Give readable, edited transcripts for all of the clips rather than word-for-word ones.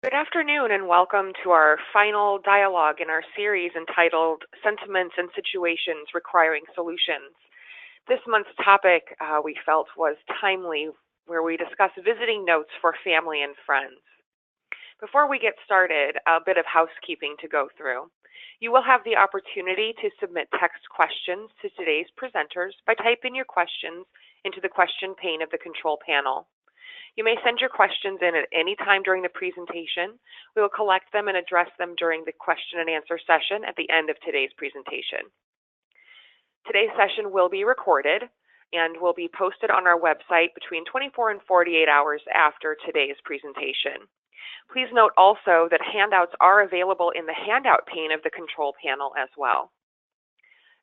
Good afternoon and welcome to our final dialogue in our series entitled Sentiments and Situations Requiring Solutions. This month's topic we felt was timely, where we discuss visiting notes for family and friends. Before we get started, a bit of housekeeping to go through. You will have the opportunity to submit text questions to today's presenters by typing your questions into the question pane of the control panel. You may send your questions in at any time during the presentation. We will collect them and address them during the question and answer session at the end of today's presentation. Today's session will be recorded and will be posted on our website between 24 and 48 hours after today's presentation. Please note also that handouts are available in the handout pane of the control panel as well.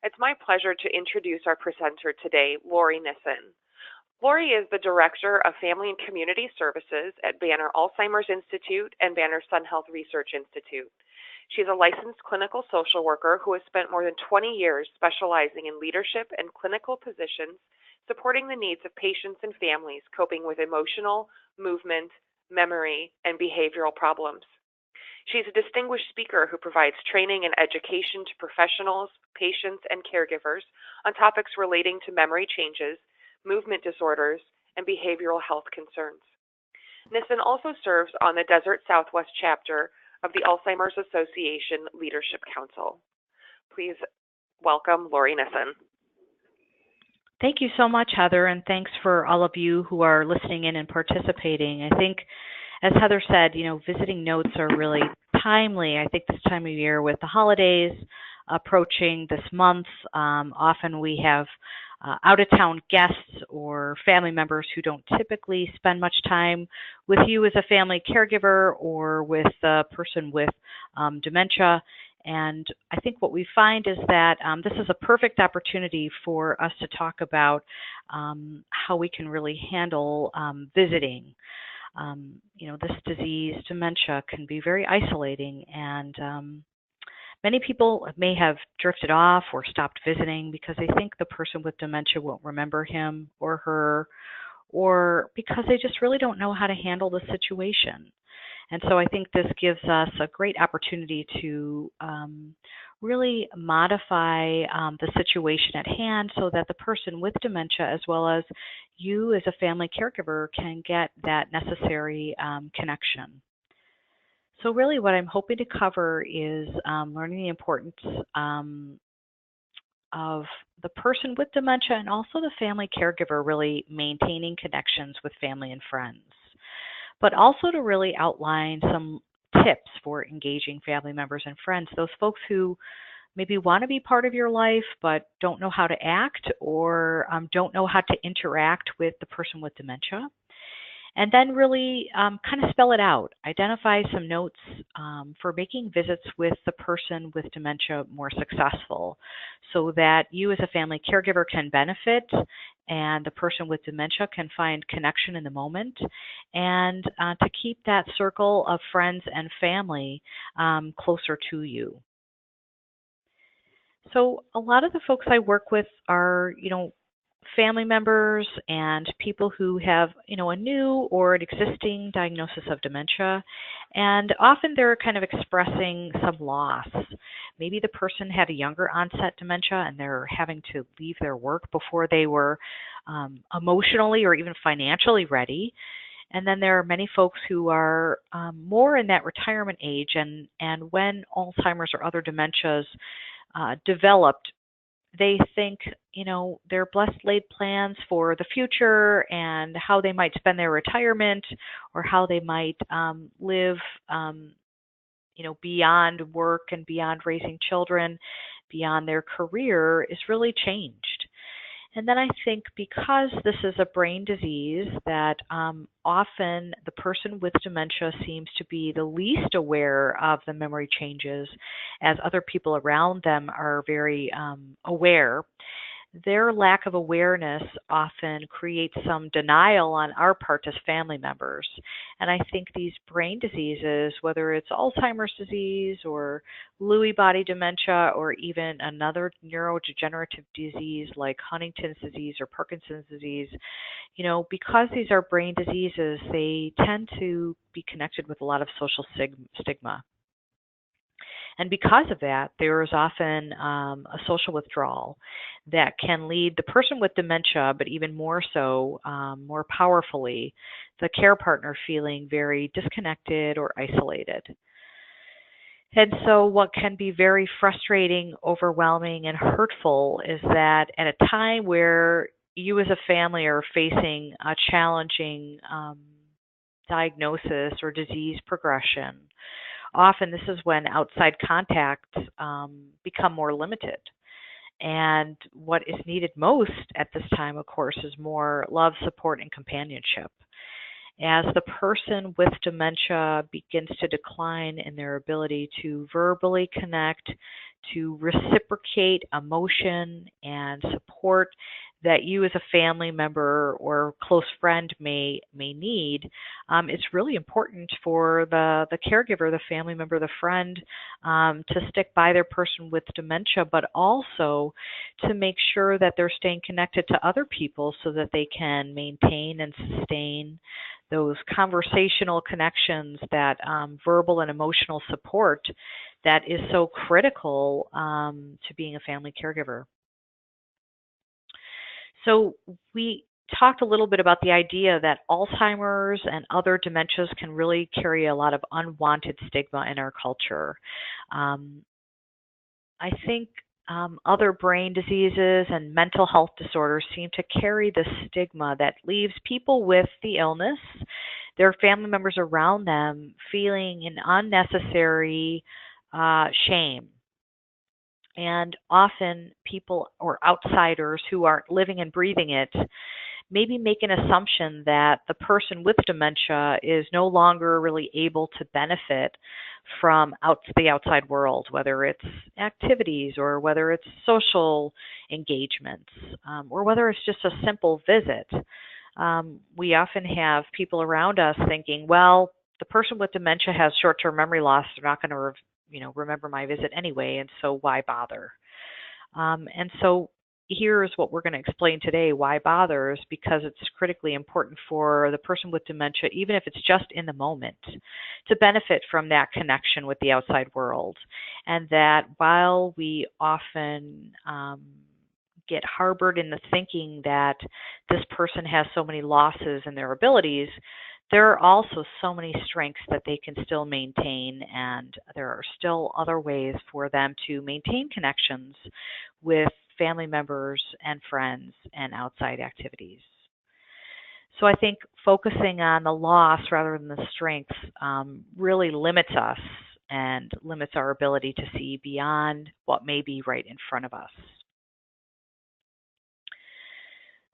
It's my pleasure to introduce our presenter today, Lori Nissen. Lori is the Director of Family and Community Services at Banner Alzheimer's Institute and Banner Sun Health Research Institute. She's a licensed clinical social worker who has spent more than 20 years specializing in leadership and clinical positions, supporting the needs of patients and families coping with emotional, movement, memory, and behavioral problems. She's a distinguished speaker who provides training and education to professionals, patients, and caregivers on topics relating to memory changes, movement disorders, and behavioral health concerns. Nissen also serves on the Desert Southwest chapter of the Alzheimer's Association Leadership Council. Please welcome Lori Nissen. Thank you so much, Heather, and thanks for all of you who are listening in and participating. I think, as Heather said, visiting notes are really timely. I think this time of year with the holidays approaching this month, often we have out-of-town guests or family members who don't typically spend much time with you as a family caregiver or with the person with dementia. And I think what we find is that this is a perfect opportunity for us to talk about how we can really handle visiting. This disease, dementia, can be very isolating, and many people may have drifted off or stopped visiting because they think the person with dementia won't remember him or her, or because they just really don't know how to handle the situation. And so I think this gives us a great opportunity to really modify the situation at hand so that the person with dementia, as well as you as a family caregiver, can get that necessary connection. So really what I'm hoping to cover is learning the importance of the person with dementia and also the family caregiver really maintaining connections with family and friends, but also to really outline some tips for engaging family members and friends, those folks who maybe want to be part of your life but don't know how to act or don't know how to interact with the person with dementia. And then really kind of spell it out. Identify some notes for making visits with the person with dementia more successful so that you as a family caregiver can benefit and the person with dementia can find connection in the moment, and to keep that circle of friends and family closer to you. So a lot of the folks I work with are, family members and people who have, a new or an existing diagnosis of dementia, and often they're kind of expressing some loss. Maybe the person had a younger onset dementia and they're having to leave their work before they were emotionally or even financially ready. And then there are many folks who are more in that retirement age, and when Alzheimer's or other dementias developed, they think, their blessed laid plans for the future and how they might spend their retirement or how they might live, beyond work and beyond raising children, beyond their career is really changed. And then I think because this is a brain disease that often the person with dementia seems to be the least aware of the memory changes, as other people around them are very aware, their lack of awareness often creates some denial on our part as family members. And I think these brain diseases, whether it's Alzheimer's disease or Lewy body dementia or even another neurodegenerative disease like Huntington's disease or Parkinson's disease, because these are brain diseases, they tend to be connected with a lot of social stigma. And because of that, there is often a social withdrawal that can lead the person with dementia, but even more so, more powerfully, the care partner feeling very disconnected or isolated. And so, what can be very frustrating, overwhelming, and hurtful is that at a time where you as a family are facing a challenging diagnosis or disease progression, often this is when outside contacts become more limited. And what is needed most at this time, of course, is more love, support, and companionship. As the person with dementia begins to decline in their ability to verbally connect, to reciprocate emotion and support that you as a family member or close friend may need, it's really important for the caregiver, the family member, the friend, to stick by their person with dementia, but also to make sure that they're staying connected to other people so that they can maintain and sustain those conversational connections, that verbal and emotional support that is so critical to being a family caregiver. So we talked a little bit about the idea that Alzheimer's and other dementias can really carry a lot of unwanted stigma in our culture. I think other brain diseases and mental health disorders seem to carry the stigma that leaves people with the illness, their family members around them, feeling an unnecessary shame. And often people or outsiders who aren't living and breathing it maybe make an assumption that the person with dementia is no longer really able to benefit from the outside world, whether it's activities or whether it's social engagements, or whether it's just a simple visit. We often have people around us thinking, well, the person with dementia has short-term memory loss. They're not going to remember my visit anyway, and so why bother? And so here's what we're going to explain today, why bother, is because it's critically important for the person with dementia, even if it's just in the moment, to benefit from that connection with the outside world. And that while we often get harbored in the thinking that this person has so many losses in their abilities, there are also so many strengths that they can still maintain, and there are still other ways for them to maintain connections with family members and friends and outside activities. So I think focusing on the loss rather than the strengths really limits us and limits our ability to see beyond what may be right in front of us.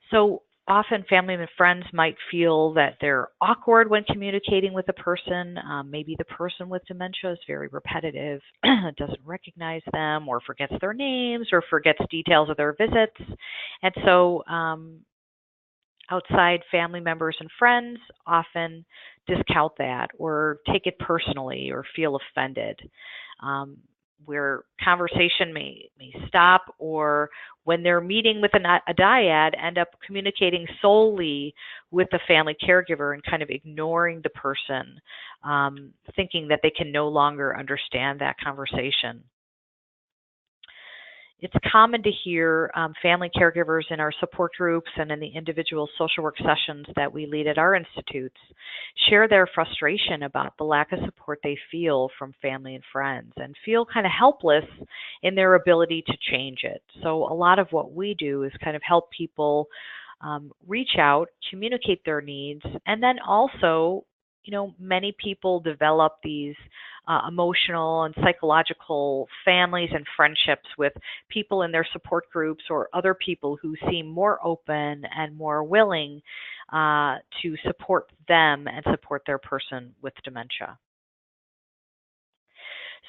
So often family and friends might feel that they're awkward when communicating with a person. Maybe the person with dementia is very repetitive, doesn't recognize them, or forgets their names, or forgets details of their visits. And so outside family members and friends often discount that or take it personally or feel offended. Where conversation may stop, or when they're meeting with a dyad, end up communicating solely with the family caregiver and kind of ignoring the person, thinking that they can no longer understand that conversation. It's common to hear family caregivers in our support groups and in the individual social work sessions that we lead at our institutes share their frustration about the lack of support they feel from family and friends, and feel kind of helpless in their ability to change it. So a lot of what we do is kind of help people reach out, communicate their needs, and then also, many people develop these emotional and psychological families and friendships with people in their support groups or other people who seem more open and more willing to support them and support their person with dementia.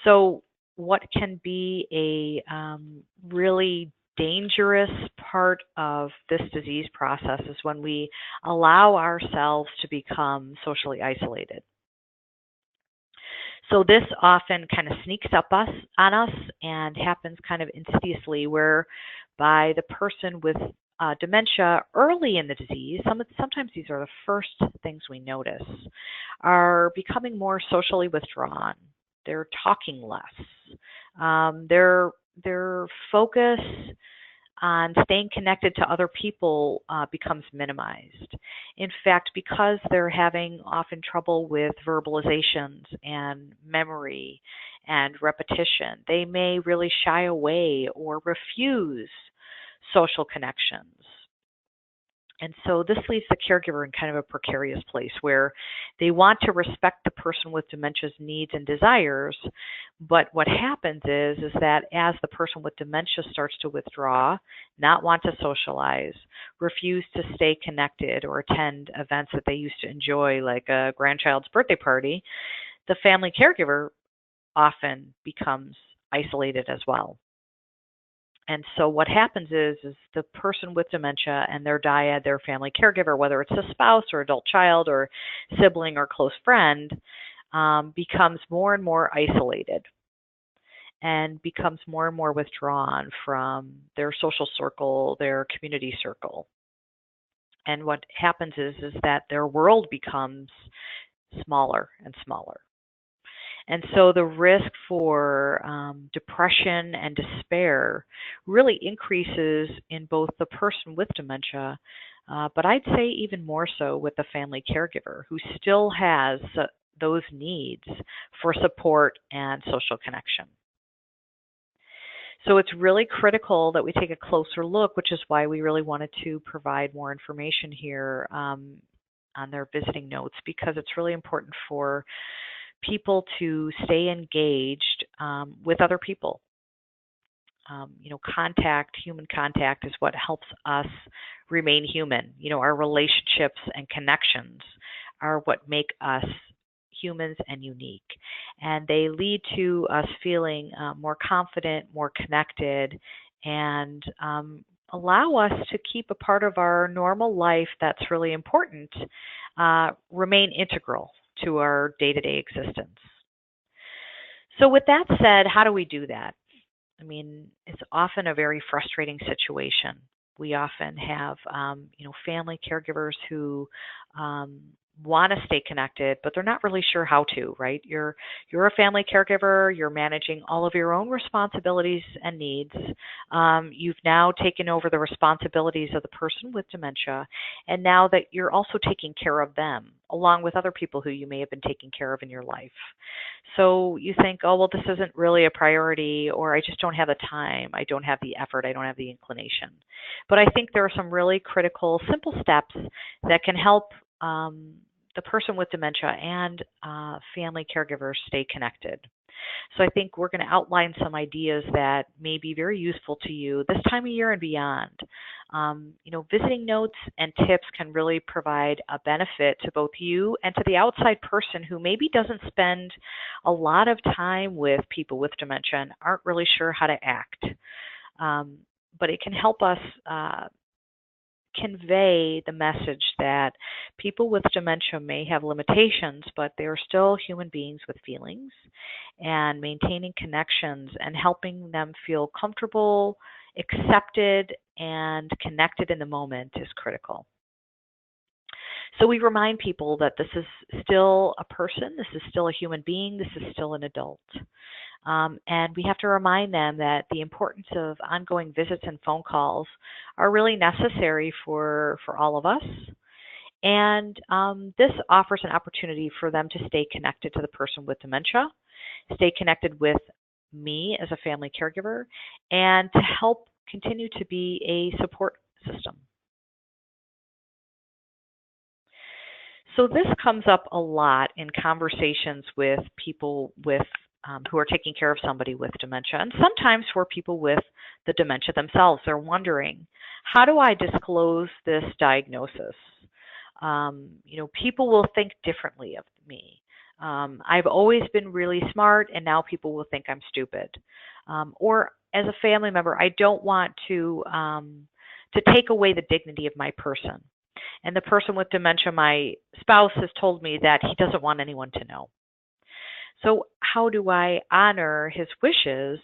So what can be a really dangerous part of this disease process is when we allow ourselves to become socially isolated. So this often kind of sneaks up on us and happens kind of insidiously, whereby the person with dementia early in the disease, sometimes these are the first things we notice, are becoming more socially withdrawn. They're talking less. Their focus on staying connected to other people becomes minimized. In fact, because they're having often trouble with verbalizations and memory and repetition, they may really shy away or refuse social connections. And so this leaves the caregiver in kind of a precarious place where they want to respect the person with dementia's needs and desires, but what happens is that as the person with dementia starts to withdraw, not want to socialize, refuse to stay connected or attend events that they used to enjoy, like a grandchild's birthday party, the family caregiver often becomes isolated as well. And so what happens is the person with dementia and their dyad, their family caregiver, whether it's a spouse or adult child or sibling or close friend, becomes more and more isolated and becomes more and more withdrawn from their social circle, their community circle. And what happens is that their world becomes smaller and smaller. And so the risk for depression and despair really increases in both the person with dementia, but I'd say even more so with the family caregiver who still has those needs for support and social connection. So it's really critical that we take a closer look, which is why we really wanted to provide more information here on their visiting notes, because it's really important for people to stay engaged with other people. Human contact is what helps us remain human. Our relationships and connections are what make us humans and unique. And they lead to us feeling more confident, more connected, and allow us to keep a part of our normal life that's really important, remain integral to our day-to-day existence. So with that said, how do we do that? I mean, it's often a very frustrating situation. We often have, family caregivers who want to stay connected, but they're not really sure how to, right? You're a family caregiver. You're managing all of your own responsibilities and needs. You've now taken over the responsibilities of the person with dementia, and now that you're also taking care of them, along with other people who you may have been taking care of in your life. So you think, oh, well, this isn't really a priority, or I just don't have the time, I don't have the effort, I don't have the inclination. But I think there are some really critical, simple steps that can help the person with dementia and family caregivers stay connected. So I think we're going to outline some ideas that may be very useful to you this time of year and beyond. Visiting notes and tips can really provide a benefit to both you and to the outside person who maybe doesn't spend a lot of time with people with dementia and aren't really sure how to act. But it can help us convey the message that people with dementia may have limitations, but they are still human beings with feelings, and maintaining connections and helping them feel comfortable, accepted, and connected in the moment is critical. So we remind people that this is still a person, this is still a human being, this is still an adult. And we have to remind them that the importance of ongoing visits and phone calls are really necessary for all of us. And this offers an opportunity for them to stay connected to the person with dementia, stay connected with me as a family caregiver, and to help continue to be a support system. So this comes up a lot in conversations with people with who are taking care of somebody with dementia, and sometimes for people with the dementia themselves. They're wondering, how do I disclose this diagnosis? People will think differently of me. I've always been really smart, and now people will think I'm stupid. Or as a family member, I don't want to take away the dignity of my person. And the person with dementia, my spouse, has told me that he doesn't want anyone to know. So how do I honor his wishes,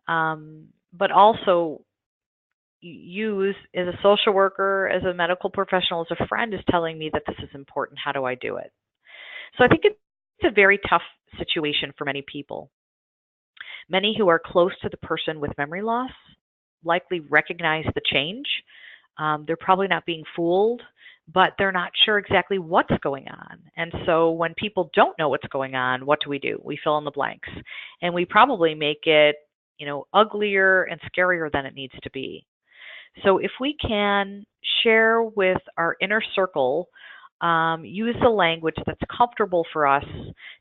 but also use as a social worker, as a medical professional, as a friend is telling me that this is important? How do I do it? So I think it's a very tough situation for many people. Many who are close to the person with memory loss likely recognize the change. They're probably not being fooled, but they're not sure exactly what's going on. And so when people don't know what's going on, what do? We fill in the blanks. And we probably make it, uglier and scarier than it needs to be. So if we can share with our inner circle, use the language that's comfortable for us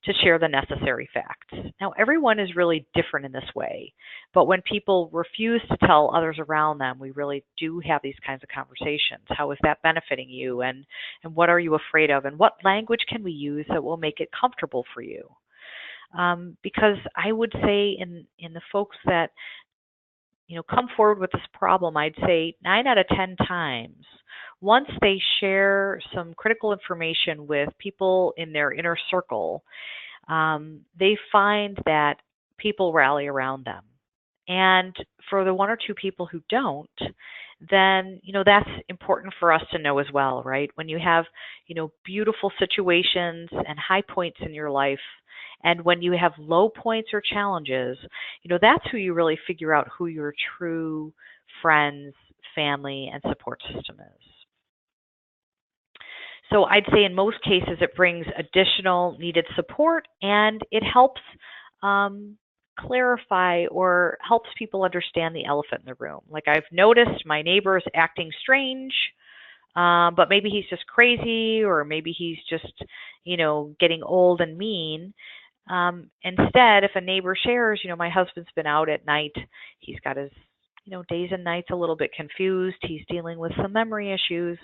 to share the necessary facts. Now, everyone is really different in this way, but when people refuse to tell others around them, we really do have these kinds of conversations. How is that benefiting you, and what are you afraid of, and what language can we use that will make it comfortable for you? Because I would say in the folks that come forward with this problem, I'd say 9 out of 10 times, once they share some critical information with people in their inner circle, they find that people rally around them. And for the 1 or 2 people who don't, then, that's important for us to know as well, right? When you have, beautiful situations and high points in your life, and when you have low points or challenges, that's who you really figure out who your true friends, family, and support system is. So I'd say in most cases it brings additional needed support, and it helps clarify or helps people understand the elephant in the room. Like, I've noticed my neighbor is acting strange, but maybe he's just crazy, or maybe he's just, getting old and mean. Instead, if a neighbor shares, my husband's been out at night, he's got his, days and nights a little bit confused, he's dealing with some memory issues,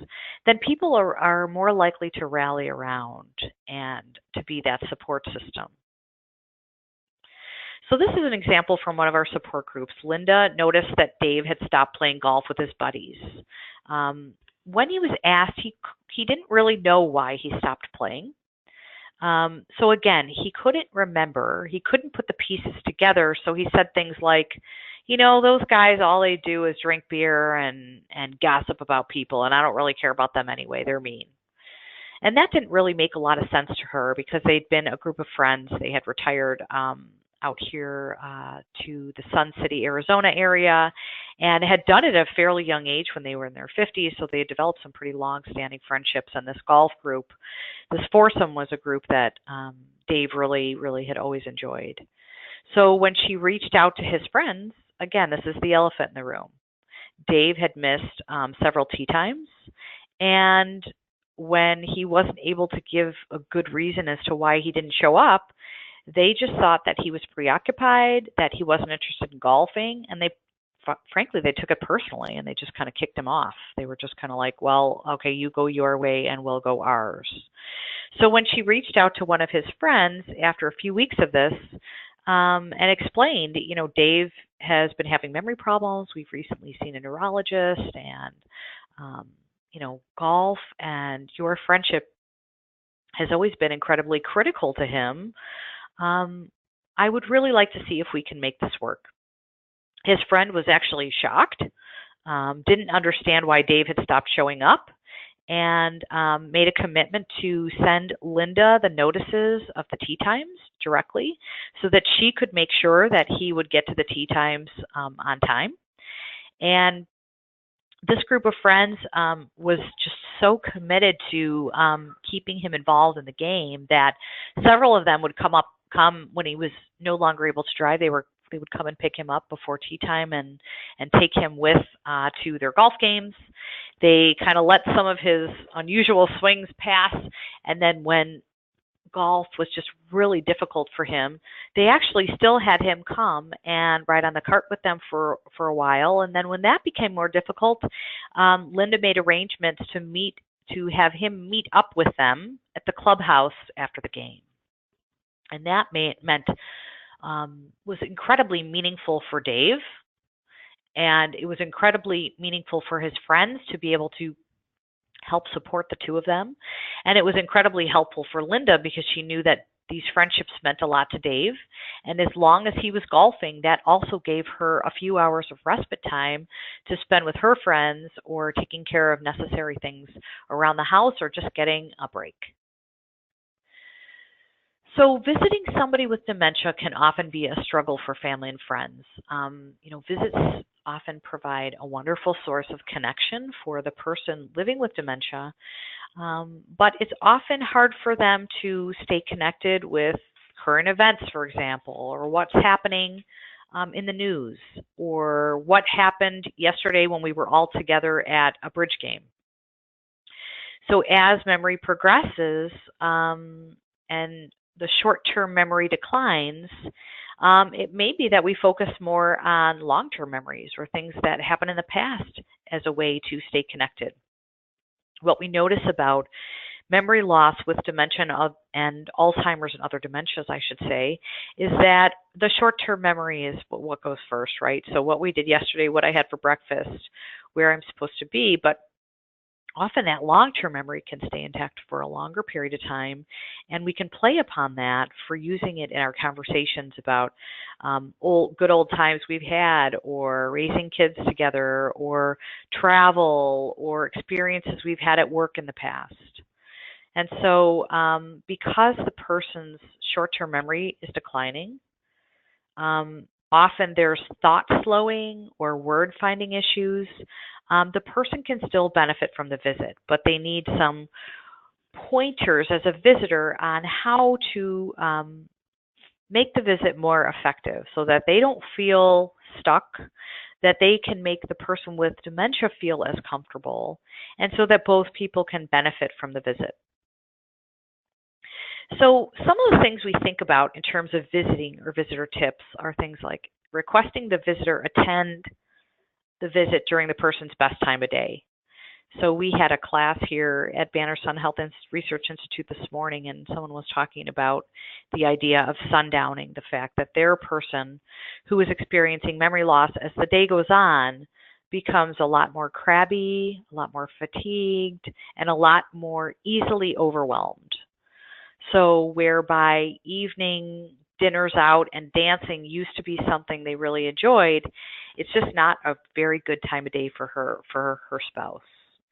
then people are more likely to rally around and to be that support system. So this is an example from one of our support groups. Linda noticed that Dave had stopped playing golf with his buddies. When he was asked, he didn't really know why he stopped playing. So again, he couldn't remember. He couldn't put the pieces together. So he said things like, those guys, all they do is drink beer and gossip about people, and I don't really care about them anyway. They're mean. And that didn't really make a lot of sense to her, because they'd been a group of friends. They had retired out here to the Sun City, Arizona area, and had done it at a fairly young age when they were in their 50s, so they had developed some pretty long-standing friendships. And this golf group, this foursome, was a group that Dave really, really had always enjoyed. So when she reached out to his friends, again, this is the elephant in the room. Dave had missed several tee times, and when he wasn't able to give a good reason as to why he didn't show up, they just thought that he was preoccupied, that he wasn't interested in golfing, and frankly, they took it personally, and they just kind of kicked him off. They were just kind of like, well, okay, you go your way and we'll go ours. So when she reached out to one of his friends after a few weeks of this, and explained, Dave has been having memory problems. We've recently seen a neurologist, and, golf and your friendship has always been incredibly critical to him. I would really like to see if we can make this work. His friend was actually shocked, didn't understand why Dave had stopped showing up, and made a commitment to send Linda the notices of the tee times directly, so that she could make sure that he would get to the tee times on time. And this group of friends was just so committed to keeping him involved in the game that several of them would come when he was no longer able to drive. They would come and pick him up before tee time and take him with to their golf games. They kind of let some of his unusual swings pass, and then when golf was just really difficult for him, they actually still had him come and ride on the cart with them for a while. And then when that became more difficult, Linda made arrangements to have him meet up with them at the clubhouse after the game. And that meant was incredibly meaningful for Dave, And it was incredibly meaningful for his friends to be able to help support the two of them. And it was incredibly helpful for Linda because she knew that these friendships meant a lot to Dave. And as long as he was golfing, that also gave her a few hours of respite time to spend with her friends or taking care of necessary things around the house or just getting a break. So visiting somebody with dementia can often be a struggle for family and friends. Visits often provide a wonderful source of connection for the person living with dementia, but it's often hard for them to stay connected with current events, for example, or what's happening in the news, or what happened yesterday when we were all together at a bridge game. So as memory progresses, and the short-term memory declines, it may be that we focus more on long-term memories or things that happened in the past as a way to stay connected. What we notice about memory loss with dementia and Alzheimer's and other dementias, I should say, is that the short-term memory is what goes first, right? So what we did yesterday, what I had for breakfast, where I'm supposed to be, but often that long-term memory can stay intact for a longer period of time, and we can play upon that for using it in our conversations about good old times we've had, or raising kids together, or travel, or experiences we've had at work in the past. And so because the person's short-term memory is declining, often there's thought slowing or word finding issues. The person can still benefit from the visit, but they need some pointers as a visitor on how to make the visit more effective so that they don't feel stuck, that they can make the person with dementia feel as comfortable, and so that both people can benefit from the visit. So some of the things we think about in terms of visiting or visitor tips are things like requesting the visitor attend the visit during the person's best time of day. So we had a class here at Banner Sun Health Research Institute this morning, and someone was talking about the idea of sundowning, the fact that their person who is experiencing memory loss as the day goes on becomes a lot more crabby, a lot more fatigued, and a lot more easily overwhelmed. So whereby evening dinners out and dancing used to be something they really enjoyed, it's just not a very good time of day for her spouse.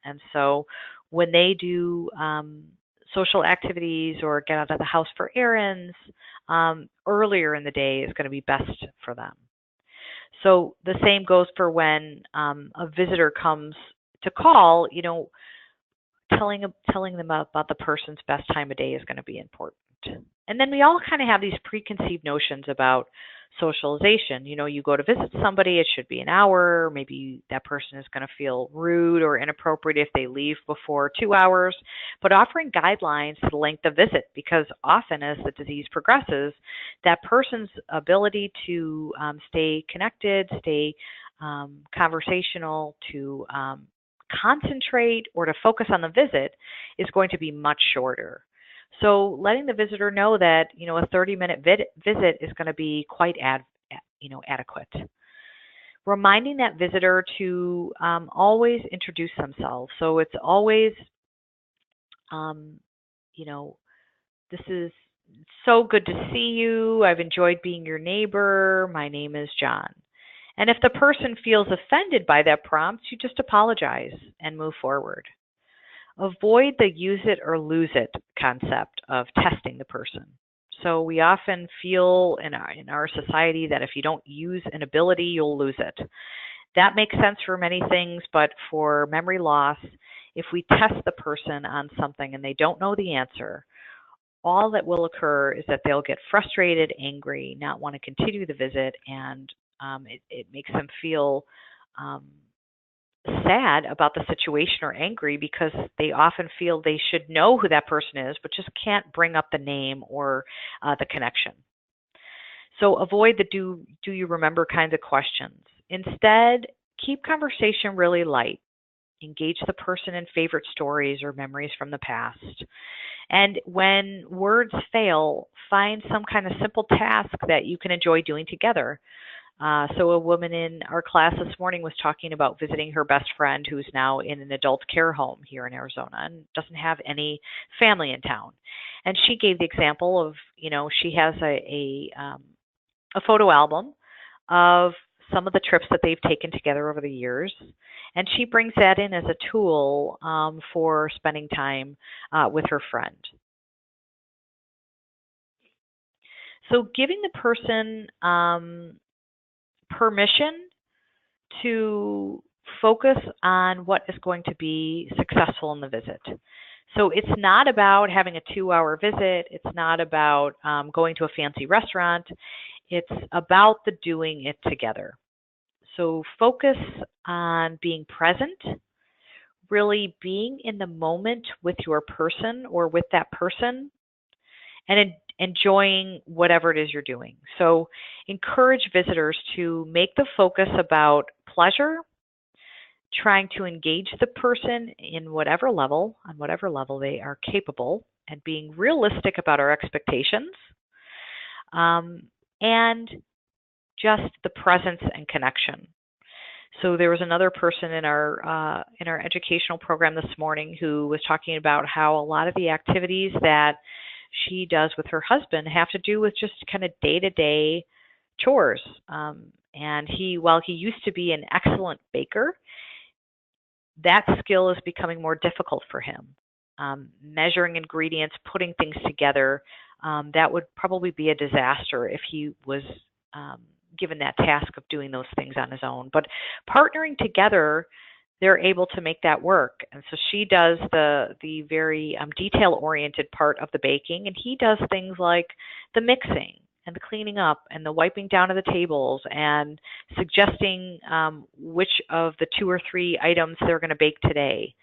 And so when they do social activities or get out of the house for errands, earlier in the day is going to be best for them. So the same goes for when a visitor comes to call, telling them about the person's best time of day is going to be important. And then we all kind of have these preconceived notions about socialization. You go to visit somebody, it should be an hour. Maybe that person is going to feel rude or inappropriate if they leave before 2 hours. But offering guidelines to the length of visit, because often as the disease progresses, that person's ability to stay connected, stay conversational, to concentrate or to focus on the visit is going to be much shorter. So letting the visitor know that, a 30-minute visit is going to be quite adequate. Reminding that visitor to always introduce themselves. So it's always, this is so good to see you. I've enjoyed being your neighbor. My name is John. And if the person feels offended by that prompt, you just apologize and move forward. Avoid the use it or lose it concept of testing the person. So we often feel in our society that if you don't use an ability, you'll lose it. That makes sense for many things, but for memory loss, if we test the person on something and they don't know the answer, all that will occur is that they'll get frustrated, angry, not want to continue the visit, and it makes them feel sad about the situation or angry because they often feel they should know who that person is, but just can't bring up the name or the connection. So avoid the do you remember kinds of questions. Instead, keep conversation really light. Engage the person in favorite stories or memories from the past. And when words fail, find some kind of simple task that you can enjoy doing together. So a woman in our class this morning was talking about visiting her best friend who's now in an adult care home here in Arizona and doesn't have any family in town. And she gave the example of, she has a photo album of some of the trips that they've taken together over the years, and she brings that in as a tool for spending time with her friend. So giving the person permission to focus on what is going to be successful in the visit. So it's not about having a 2-hour visit. It's not about going to a fancy restaurant. It's about the doing it together. So focus on being present, really being in the moment with your person or with that person, and enjoying whatever it is you're doing. So encourage visitors to make the focus about pleasure, trying to engage the person on whatever level they are capable, and being realistic about our expectations, and just the presence and connection. So there was another person in our educational program this morning who was talking about how a lot of the activities that she does with her husband have to do with just kind of day-to-day chores. And while he used to be an excellent baker, that skill is becoming more difficult for him. Measuring ingredients, putting things together, that would probably be a disaster if he was given that task of doing those things on his own. But partnering together, they're able to make that work. And so she does the very detail-oriented part of the baking, and he does things like the mixing and the cleaning up and the wiping down of the tables and suggesting which of the 2 or 3 items they're going to bake today.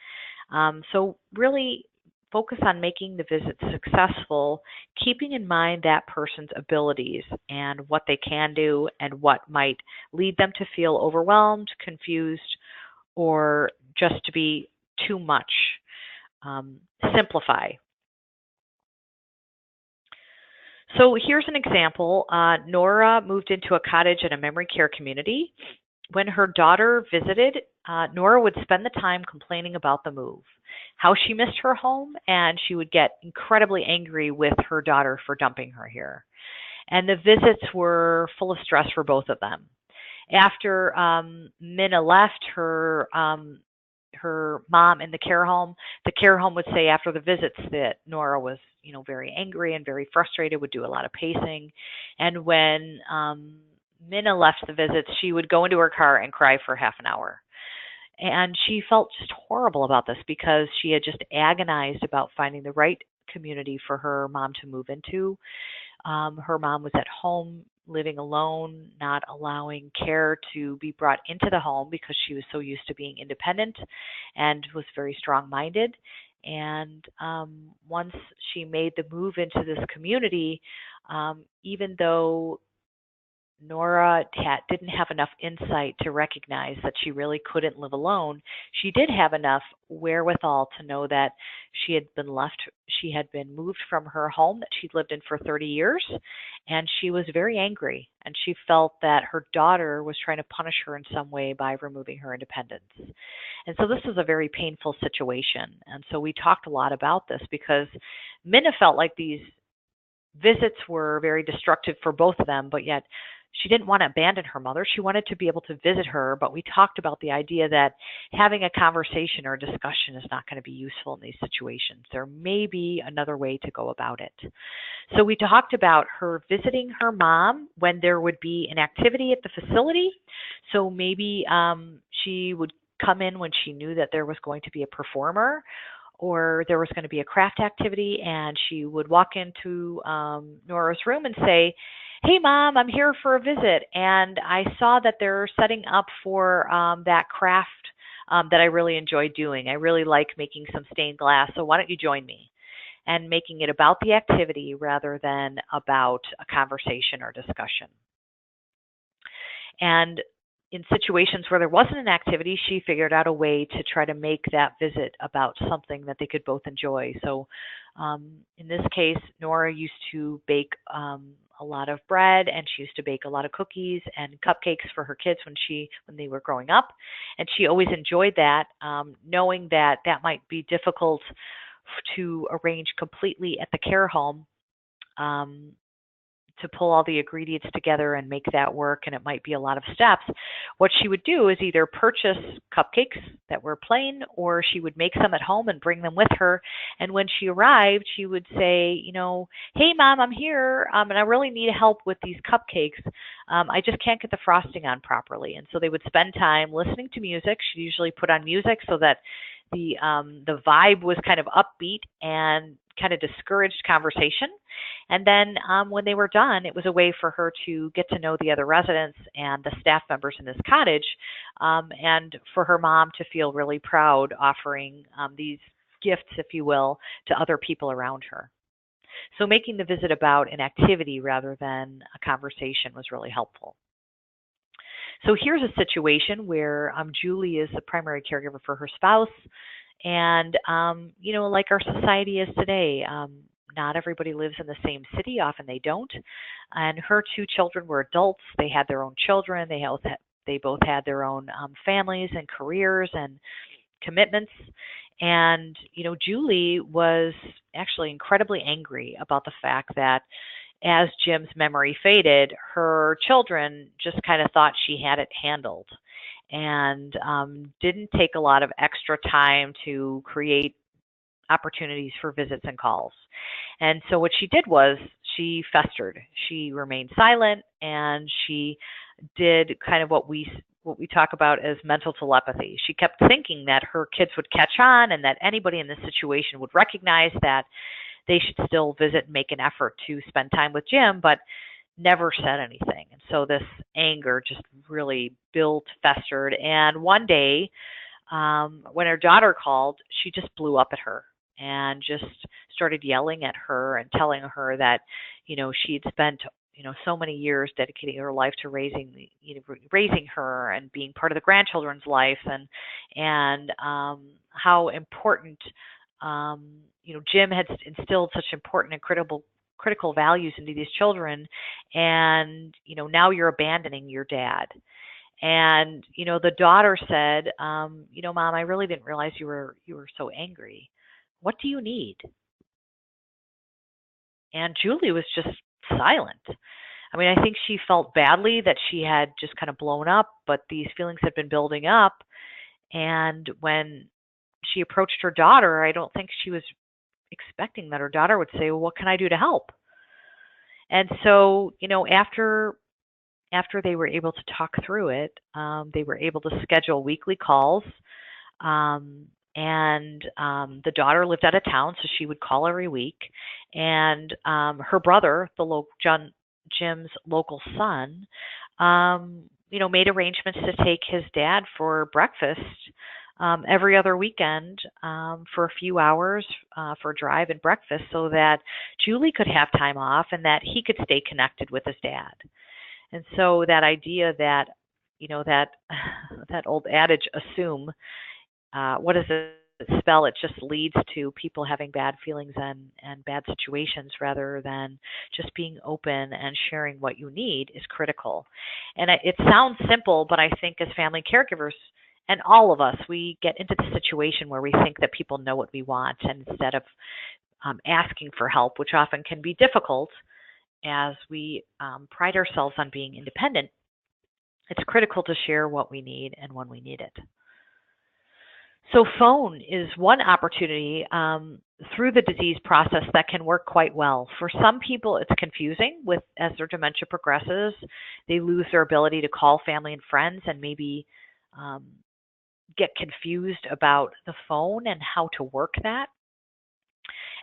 So really focus on making the visit successful, keeping in mind that person's abilities and what they can do and what might lead them to feel overwhelmed, confused, or just to be too much. Simplify. So here's an example. Nora moved into a cottage in a memory care community. When her daughter visited, Nora would spend the time complaining about the move, how she missed her home, and she would get incredibly angry with her daughter for dumping her here. And the visits were full of stress for both of them. After Minna left her mom in the care home would say after the visits that Nora was, very angry and very frustrated, would do a lot of pacing. And when Minna left the visits, she would go into her car and cry for half an hour. And she felt just horrible about this because she had just agonized about finding the right community for her mom to move into. Her mom was at home living alone, not allowing care to be brought into the home because she was so used to being independent and was very strong-minded. And once she made the move into this community, even though Nora didn't have enough insight to recognize that she really couldn't live alone, she did have enough wherewithal to know that she had been moved from her home that she'd lived in for 30 years, and she was very angry, and she felt that her daughter was trying to punish her in some way by removing her independence. And so this was a very painful situation. And so we talked a lot about this because Minna felt like these visits were very destructive for both of them, but yet she didn't want to abandon her mother. She wanted to be able to visit her, but we talked about the idea that having a conversation or a discussion is not going to be useful in these situations. There may be another way to go about it. So we talked about her visiting her mom when there would be an activity at the facility. So maybe she would come in when she knew that there was going to be a performer, or there was going to be a craft activity, and she would walk into Nora's room and say, "Hey, Mom, I'm here for a visit, and I saw that they're setting up for that craft that I really enjoy doing. I really like making some stained glass, so why don't you join me?" And making it about the activity rather than about a conversation or discussion. And in situations where there wasn't an activity, she figured out a way to try to make that visit about something that they could both enjoy. So in this case, Nora used to bake a lot of bread, and she used to bake a lot of cookies and cupcakes for her kids when they were growing up. And she always enjoyed that, knowing that that might be difficult to arrange completely at the care home. Um, to pull all the ingredients together and make that work, and it might be a lot of steps. What she would do is either purchase cupcakes that were plain, or she would make some at home and bring them with her. And when she arrived, she would say, "Hey, Mom, I'm here, and I really need help with these cupcakes. I just can't get the frosting on properly." And so they would spend time listening to music. She usually put on music so that the vibe was kind of upbeat and kind of discouraged conversation. And then when they were done, it was a way for her to get to know the other residents and the staff members in this cottage, and for her mom to feel really proud offering these gifts, if you will, to other people around her. So making the visit about an activity rather than a conversation was really helpful. So here's a situation where Julie is the primary caregiver for her spouse. And, like our society is today, not everybody lives in the same city. Often they don't. And her two children were adults. They had their own children. They both had their own families and careers and commitments. And, Julie was actually incredibly angry about the fact that as Jim's memory faded, her children just kind of thought she had it handled and didn't take a lot of extra time to create opportunities for visits and calls. And so what she did was she festered. She remained silent, and she did kind of what we talk about as mental telepathy. She kept thinking that her kids would catch on and that anybody in this situation would recognize that they should still visit and make an effort to spend time with Jim, but never said anything. And so this anger just really built, festered. And one day, when her daughter called, she just blew up at her and just started yelling at her and telling her that, she'd spent, so many years dedicating her life to raising her and being part of the grandchildren's life, and how important, Jim had instilled such important and critical values into these children, and now you're abandoning your dad. And the daughter said, Mom, I really didn't realize you were so angry. What do you need? And Julie was just silent. I mean, I think she felt badly that she had just kind of blown up, but these feelings had been building up. And when she approached her daughter, I don't think she was expecting that her daughter would say, "Well, what can I do to help?" And so, after they were able to talk through it, they were able to schedule weekly calls. And the daughter lived out of town, so she would call every week. And her brother, Jim's local son, made arrangements to take his dad for breakfast every other weekend for a few hours for a drive and breakfast, so that Julie could have time off and that he could stay connected with his dad. And so that idea that, that that old adage, assume, what does it spell? It just leads to people having bad feelings and bad situations rather than just being open and sharing what you need is critical. And it sounds simple, but I think as family caregivers, and all of us, we get into the situation where we think that people know what we want, and instead of asking for help, which often can be difficult as we pride ourselves on being independent, it's critical to share what we need and when we need it. So phone is one opportunity through the disease process that can work quite well. For some people, it's confusing as their dementia progresses. They lose their ability to call family and friends and maybe get confused about the phone and how to work that.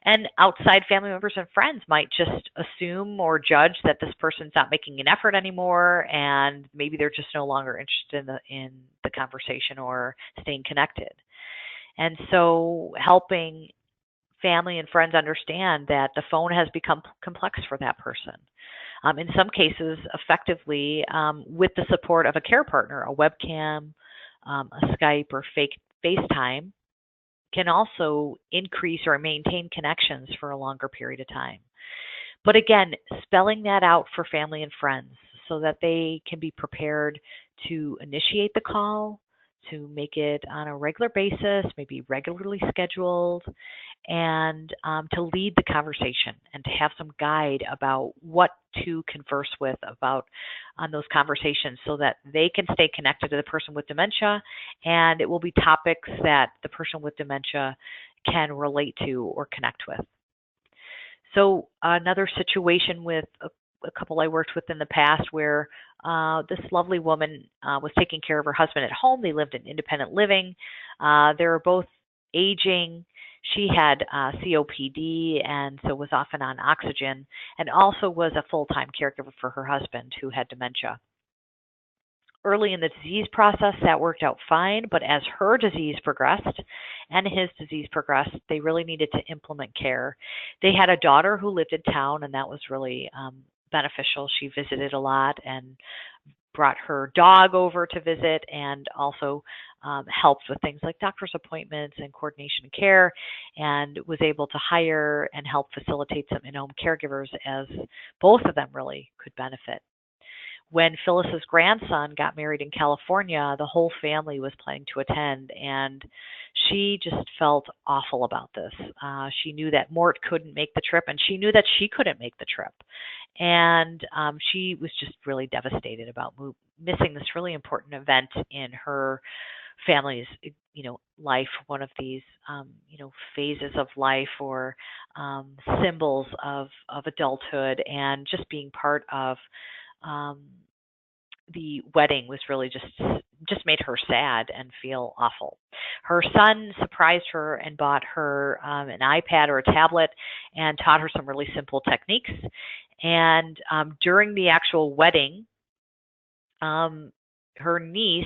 And outside family members and friends might just assume or judge that this person's not making an effort anymore, and maybe they're just no longer interested in the conversation or staying connected. And so helping family and friends understand that the phone has become complex for that person. In some cases, effectively, with the support of a care partner, a webcam, a Skype, or FaceTime, can also increase or maintain connections for a longer period of time. But again, spelling that out for family and friends so that they can be prepared to initiate the call, to make it on a regular basis, maybe regularly scheduled, and to lead the conversation and to have some guide about what to converse with about on those conversations so that they can stay connected to the person with dementia, and it will be topics that the person with dementia can relate to or connect with. So another situation with a couple I worked with in the past where this lovely woman was taking care of her husband at home. They lived in independent living. They were both aging. She had COPD and so was often on oxygen, and also was a full-time caregiver for her husband who had dementia. Early in the disease process, that worked out fine, but as her disease progressed and his disease progressed, they really needed to implement care. They had a daughter who lived in town, and that was really beneficial. She visited a lot and brought her dog over to visit, and also helped with things like doctor's appointments and coordination of care, and was able to hire and help facilitate some in-home caregivers as both of them really could benefit. When Phyllis's grandson got married in California, the whole family was planning to attend, and she just felt awful about this. She knew that Mort couldn't make the trip, and she knew that she couldn't make the trip. And she was just really devastated about missing this really important event in her family's, life, one of these, phases of life or symbols of adulthood, and just being part of um, the wedding was really just made her sad and feel awful. Her son surprised her and bought her an iPad or a tablet and taught her some really simple techniques. And during the actual wedding, her niece,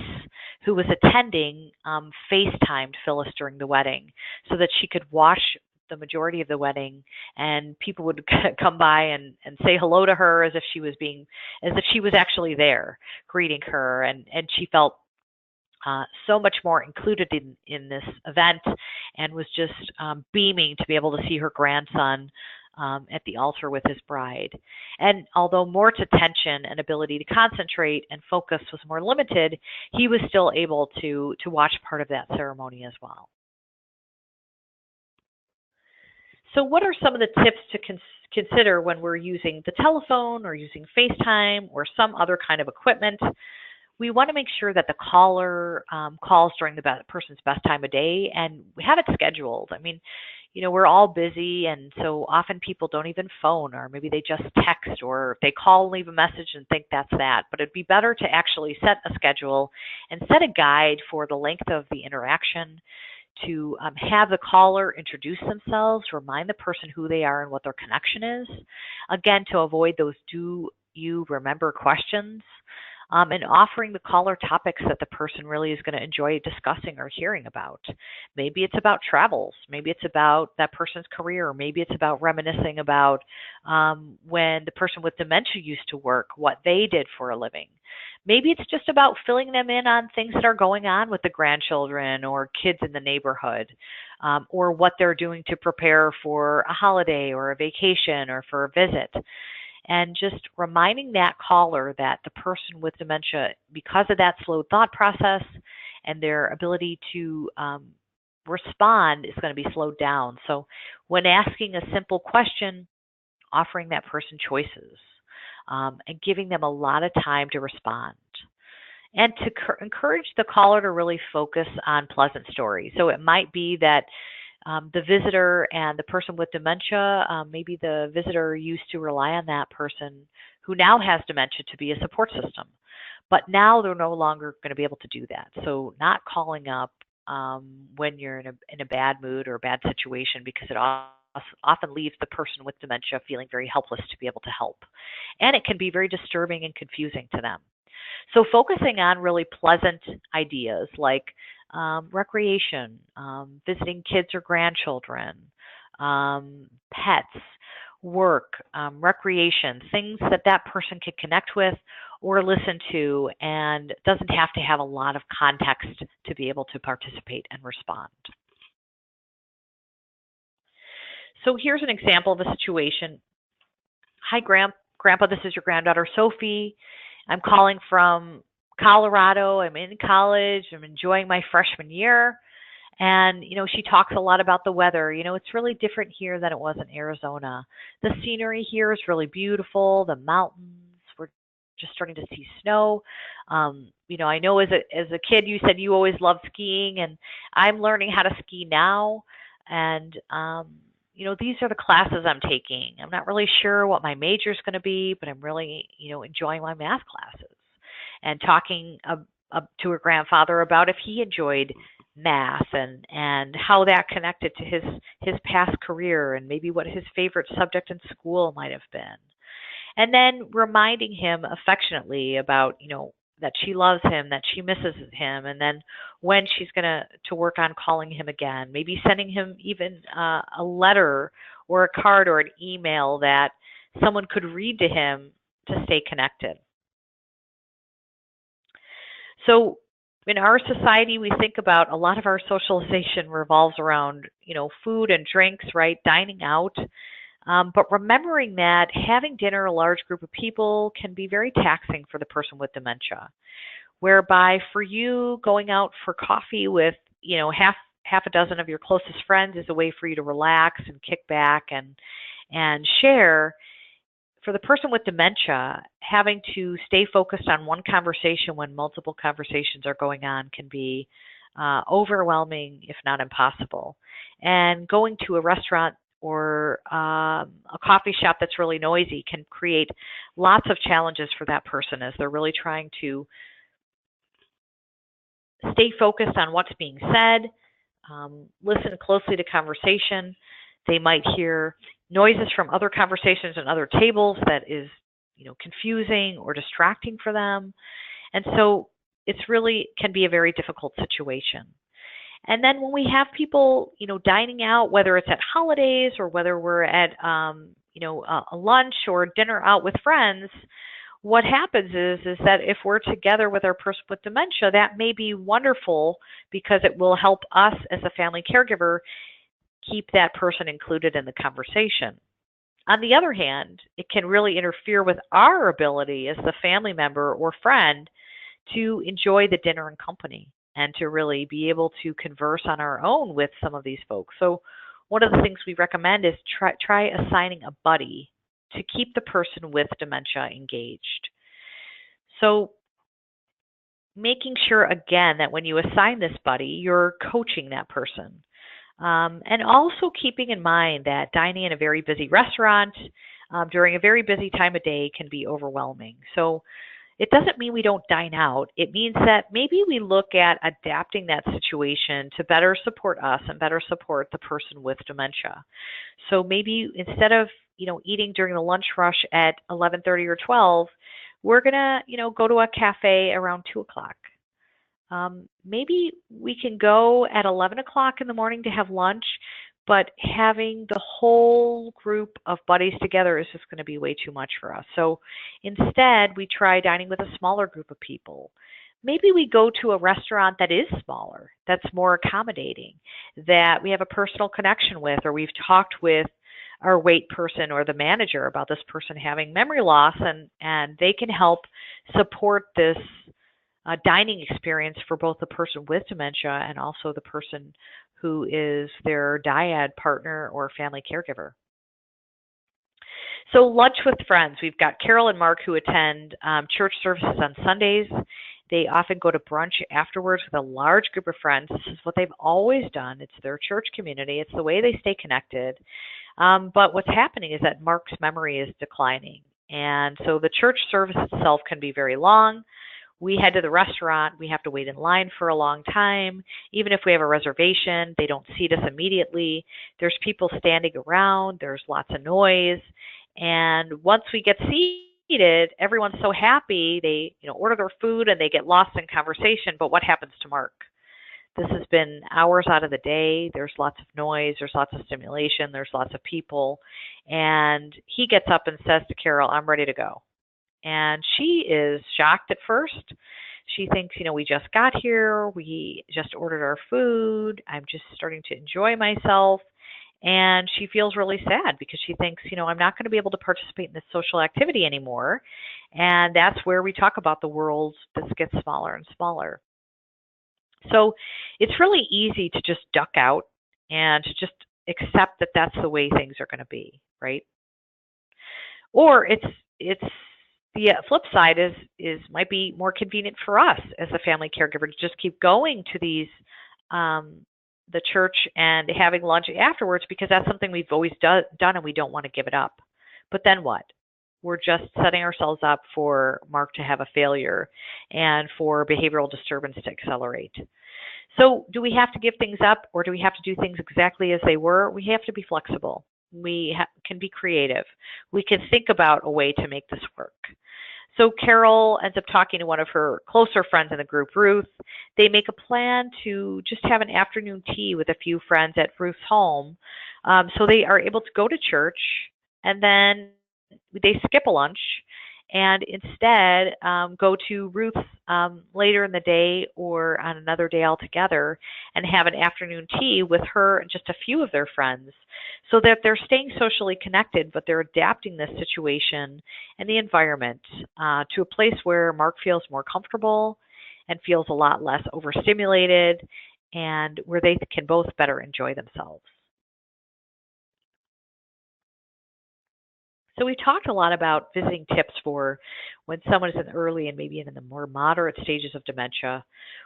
who was attending, FaceTimed Phyllis during the wedding so that she could watch the majority of the wedding, and people would come by and say hello to her as if she was actually there greeting her, and she felt so much more included in this event, and was just beaming to be able to see her grandson at the altar with his bride. And although Mort's attention and ability to concentrate and focus was more limited, he was still able to watch part of that ceremony as well. So what are some of the tips to consider when we're using the telephone or using FaceTime or some other kind of equipment? We want to make sure that the caller calls during the person's best time of day, and we have it scheduled. I mean, we're all busy, and so often people don't even phone, or maybe they just text, or they call and leave a message and think that's that. But it'd be better to actually set a schedule and set a guide for the length of the interaction, to have the caller introduce themselves, remind the person who they are and what their connection is. Again, to avoid those do you remember questions, and offering the caller topics that the person really is going to enjoy discussing or hearing about. Maybe it's about travels. Maybe it's about that person's career. Maybe it's about reminiscing about when the person with dementia used to work, what they did for a living. Maybe it's just about filling them in on things that are going on with the grandchildren or kids in the neighborhood, or what they're doing to prepare for a holiday or a vacation or for a visit. And just reminding that caller that the person with dementia, because of that slow thought process and their ability to respond, is going to be slowed down. So when asking a simple question, offering that person choices, and giving them a lot of time to respond. And to encourage the caller to really focus on pleasant stories. So it might be that the visitor and the person with dementia, maybe the visitor used to rely on that person who now has dementia to be a support system. But now they're no longer going to be able to do that. So not calling up when you're in a bad mood or a bad situation, because it often leaves the person with dementia feeling very helpless to be able to help. And it can be very disturbing and confusing to them. So focusing on really pleasant ideas like recreation, visiting kids or grandchildren, pets, work, recreation, things that person can connect with or listen to, and doesn't have to have a lot of context to be able to participate and respond. So here's an example of a situation Hi, Grandpa, this is your granddaughter, Sophie. I'm calling from Colorado. I'm in college. I'm enjoying my freshman year. And, she talks a lot about the weather. It's really different here than it was in Arizona. The scenery here is really beautiful, the mountains. We're just starting to see snow. I know as a kid you said you always loved skiing, and I'm learning how to ski now. And these are the classes I'm taking. I'm not really sure what my major is going to be, but I'm really, enjoying my math classes and talking to her grandfather about if he enjoyed math and how that connected to his past career and maybe what his favorite subject in school might have been. And then reminding him affectionately about, that she loves him, that she misses him, and then when she's going to work on calling him again, maybe sending him even a letter or a card or an email that someone could read to him to stay connected. So in our society, we think about a lot of our socialization revolves around, food and drinks, right? Dining out. But remembering that having dinner a large group of people can be very taxing for the person with dementia, whereby for you going out for coffee with, half a dozen of your closest friends is a way for you to relax and kick back and share. For the person with dementia, having to stay focused on one conversation when multiple conversations are going on can be overwhelming, if not impossible. And going to a restaurant or a coffee shop that's really noisy can create lots of challenges for that person as they're really trying to stay focused on what's being said, listen closely to conversation. They might hear noises from other conversations and other tables that is, confusing or distracting for them. And so it's really can be a very difficult situation. And then when we have people, dining out, whether it's at holidays or whether we're at, a lunch or dinner out with friends, what happens is that if we're together with our person with dementia, that may be wonderful because it will help us as a family caregiver keep that person included in the conversation. On the other hand, it can really interfere with our ability as the family member or friend to enjoy the dinner and company and to really be able to converse on our own with some of these folks. So one of the things we recommend is try assigning a buddy to keep the person with dementia engaged. So making sure, again, that when you assign this buddy, you're coaching that person. And also keeping in mind that dining in a very busy restaurant during a very busy time of day can be overwhelming. So it doesn't mean we don't dine out. It means that maybe we look at adapting that situation to better support us and better support the person with dementia. So maybe instead of, eating during the lunch rush at 11:30 or 12, we're going to, go to a cafe around 2 o'clock. Maybe we can go at 11 o'clock in the morning to have lunch, but having the whole group of buddies together is just going to be way too much for us. So instead, we try dining with a smaller group of people. Maybe we go to a restaurant that is smaller, that's more accommodating, that we have a personal connection with, or we've talked with our wait person or the manager about this person having memory loss, and they can help support this dining experience for both the person with dementia and also the person who is their dyad partner or family caregiver. So lunch with friends. We've got Carol and Mark who attend church services on Sundays. They often go to brunch afterwards with a large group of friends. This is what they've always done. It's their church community. It's the way they stay connected. But what's happening is that Mark's memory is declining. And so the church service itself can be very long. We head to the restaurant, we have to wait in line for a long time. Even if we have a reservation, they don't seat us immediately. There's people standing around, there's lots of noise. And once we get seated, everyone's so happy, they order their food and they get lost in conversation. But what happens to Mark? This has been hours out of the day. There's lots of noise, there's lots of stimulation, there's lots of people. And he gets up and says to Carol, "I'm ready to go." And she is shocked at first. She thinks, we just got here. We just ordered our food. I'm just starting to enjoy myself. And she feels really sad because she thinks, I'm not going to be able to participate in this social activity anymore. And that's where we talk about the world that gets smaller and smaller. So it's really easy to just duck out and to just accept that that's the way things are going to be, right? Or it's the flip side is might be more convenient for us as a family caregiver to just keep going to these um, the church and having lunch afterwards because that's something we've always done and we don't want to give it up. But then what? We're just setting ourselves up for Mark to have a failure and for behavioral disturbance to accelerate. So, do we have to give things up or do we have to do things exactly as they were? We have to be flexible. We can be creative. We can think about a way to make this work. So, Carol ends up talking to one of her closer friends in the group, Ruth. They make a plan to just have an afternoon tea with a few friends at Ruth's home. So, they are able to go to church and then they skip a lunch and instead go to Ruth's later in the day or on another day altogether and have an afternoon tea with her and just a few of their friends so that they're staying socially connected, but they're adapting this situation and the environment to a place where Mark feels more comfortable and feels a lot less overstimulated and where they can both better enjoy themselves. So we talked a lot about visiting tips for when someone is in the early and maybe in the more moderate stages of dementia.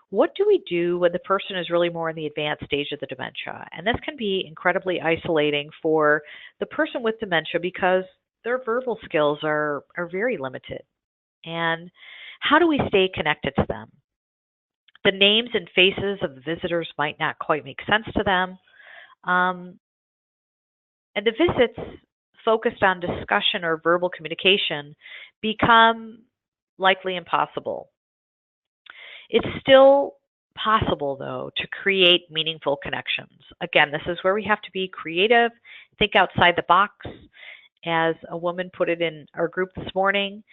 What do we do when the person is really more in the advanced stage of the dementia? And this can be incredibly isolating for the person with dementia because their verbal skills are very limited. And how do we stay connected to them? The names and faces of the visitors might not quite make sense to them. Um, and the visits focused on discussion or verbal communication become likely impossible. It's still possible, though, to create meaningful connections. Again, this is where we have to be creative, think outside the box. As a woman put it in our group this morning,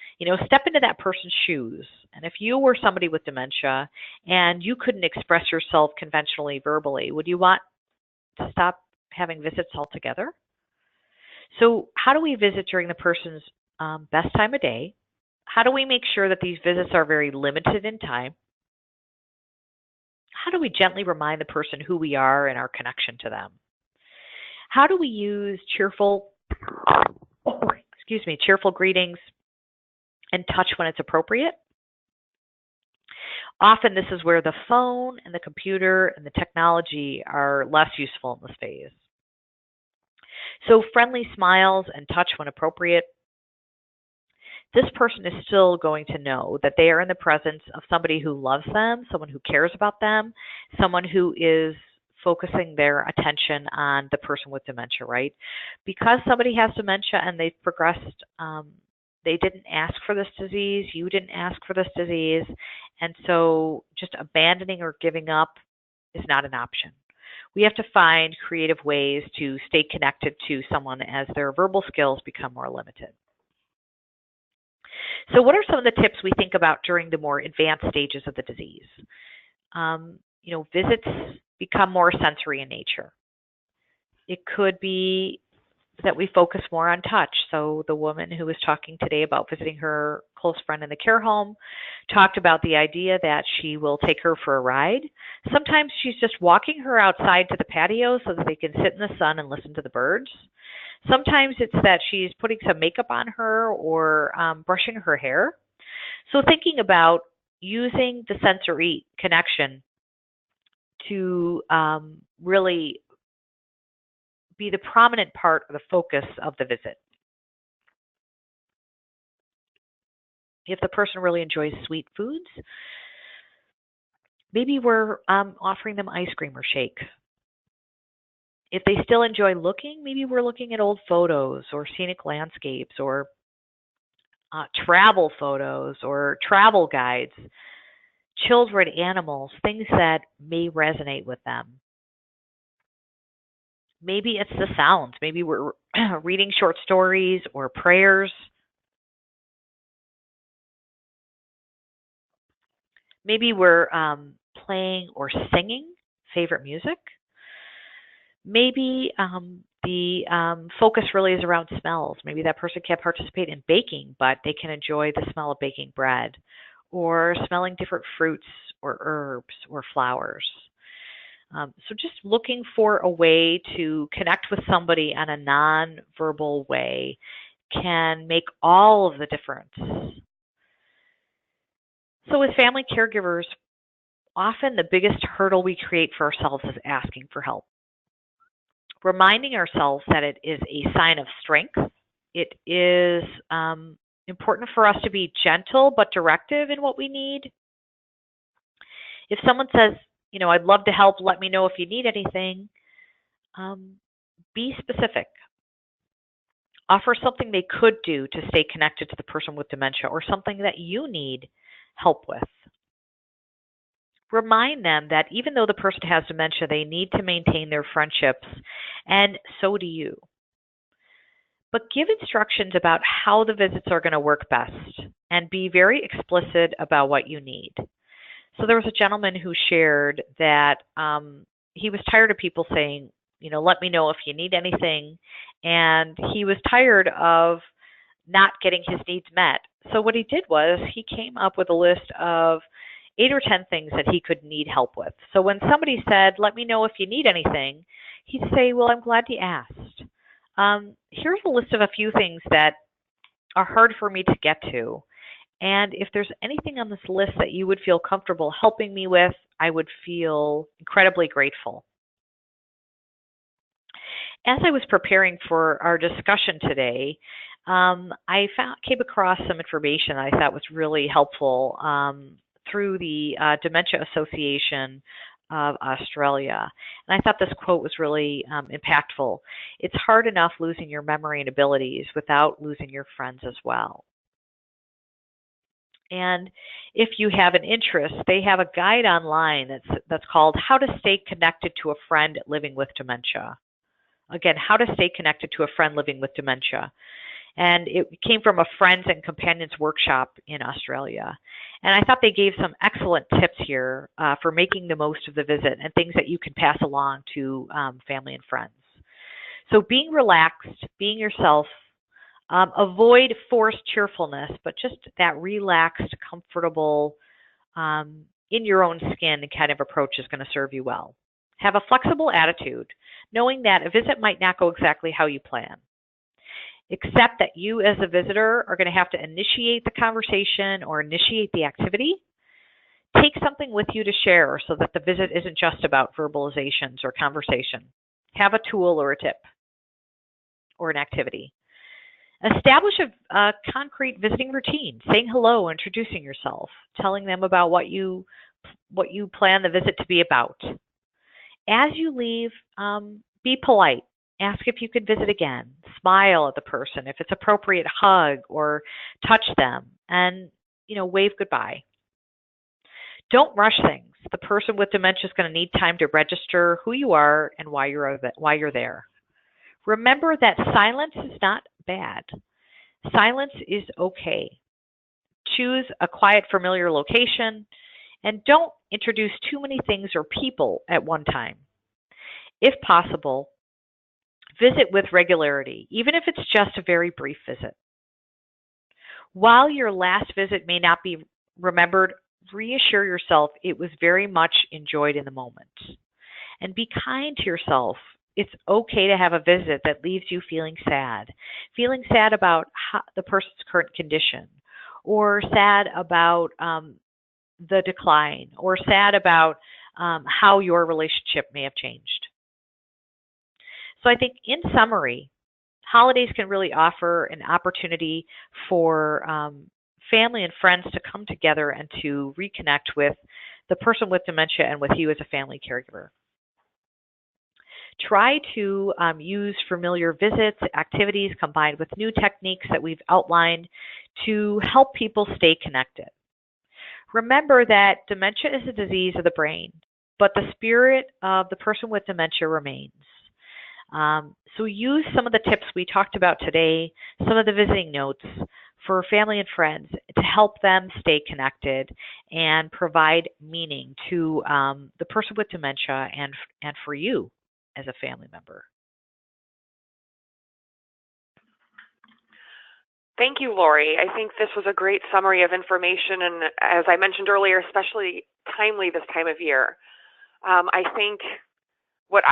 step into that person's shoes. And if you were somebody with dementia and you couldn't express yourself conventionally verbally, would you want to stop having visits altogether? So, how do we visit during the person's best time of day? How do we make sure that these visits are very limited in time? How do we gently remind the person who we are and our connection to them? How do we use cheerful greetings and touch when it's appropriate? Often this is where the phone and the computer and the technology are less useful in this phase. So friendly smiles and touch when appropriate. This person is still going to know that they are in the presence of somebody who loves them, someone who cares about them, someone who is focusing their attention on the person with dementia, right? Because somebody has dementia and they've progressed, they didn't ask for this disease, you didn't ask for this disease, and so just abandoning or giving up is not an option. We have to find creative ways to stay connected to someone as their verbal skills become more limited. So what are some of the tips we think about during the more advanced stages of the disease? Visits become more sensory in nature. It could be that we focus more on touch. So the woman who was talking today about visiting her close friend in the care home talked about the idea that she will take her for a ride. Sometimes she's just walking her outside to the patio so that they can sit in the sun and listen to the birds. Sometimes it's that she's putting some makeup on her or brushing her hair. So thinking about using the sensory connection to really be the prominent part of the focus of the visit. If the person really enjoys sweet foods, maybe we're offering them ice cream or shake. If they still enjoy looking, maybe we're looking at old photos or scenic landscapes or travel photos or travel guides, children, animals, things that may resonate with them. Maybe it's the sounds. Maybe we're reading short stories or prayers. Maybe we're playing or singing favorite music. Maybe The focus really is around smells. Maybe that person can't participate in baking, but they can enjoy the smell of baking bread or smelling different fruits or herbs or flowers. So just looking for a way to connect with somebody on a non-verbal way can make all of the difference. So as family caregivers, often the biggest hurdle we create for ourselves is asking for help. Reminding ourselves that it is a sign of strength. It is important for us to be gentle but directive in what we need. If someone says, I'd love to help, let me know if you need anything, be specific. Offer something they could do to stay connected to the person with dementia or something that you need help with. Remind them that even though the person has dementia, they need to maintain their friendships, and so do you. But give instructions about how the visits are going to work best and be very explicit about what you need. So there was a gentleman who shared that he was tired of people saying, let me know if you need anything. And he was tired of not getting his needs met. So what he did was he came up with a list of 8 or 10 things that he could need help with. So when somebody said, let me know if you need anything, he'd say, well, I'm glad you asked. Here's a list of a few things that are hard for me to get to. And if there's anything on this list that you would feel comfortable helping me with, I would feel incredibly grateful. As I was preparing for our discussion today, I came across some information that I thought was really helpful through the Dementia Association of Australia. And I thought this quote was really impactful. It's hard enough losing your memory and abilities without losing your friends as well. And if you have an interest, they have a guide online that's called How to Stay Connected to a Friend Living with Dementia. Again, How to Stay Connected to a Friend Living with Dementia. And it came from a Friends and Companions workshop in Australia. And I thought they gave some excellent tips here for making the most of the visit and things that you can pass along to family and friends. So being relaxed, being yourself, avoid forced cheerfulness, but just that relaxed, comfortable, in your own skin kind of approach is going to serve you well. Have a flexible attitude, knowing that a visit might not go exactly how you plan. Accept that you as a visitor are going to have to initiate the conversation or initiate the activity. Take something with you to share so that the visit isn't just about verbalizations or conversation. Have a tool or a tip or an activity. Establish a concrete visiting routine, saying hello, introducing yourself, telling them about what you plan the visit to be about. As you leave, be polite. Ask if you could visit again. Smile at the person. If it's appropriate, hug or touch them and, wave goodbye. Don't rush things. The person with dementia is going to need time to register who you are and why you're there. Remember that silence is not bad. Silence is okay. Choose a quiet, familiar location and don't introduce too many things or people at one time. If possible, visit with regularity, even if it's just a very brief visit. While your last visit may not be remembered, reassure yourself it was very much enjoyed in the moment. And be kind to yourself. It's okay to have a visit that leaves you feeling sad about the person's current condition, or sad about the decline, or sad about how your relationship may have changed. So I think in summary, holidays can really offer an opportunity for family and friends to come together and to reconnect with the person with dementia and with you as a family caregiver. Try to use familiar visits, activities combined with new techniques that we've outlined to help people stay connected. Remember that dementia is a disease of the brain, but the spirit of the person with dementia remains. So use some of the tips we talked about today, some of the visiting notes for family and friends to help them stay connected and provide meaning to the person with dementia and for you as a family member. Thank you, Lori. I think this was a great summary of information, and as I mentioned earlier, especially timely this time of year. I think what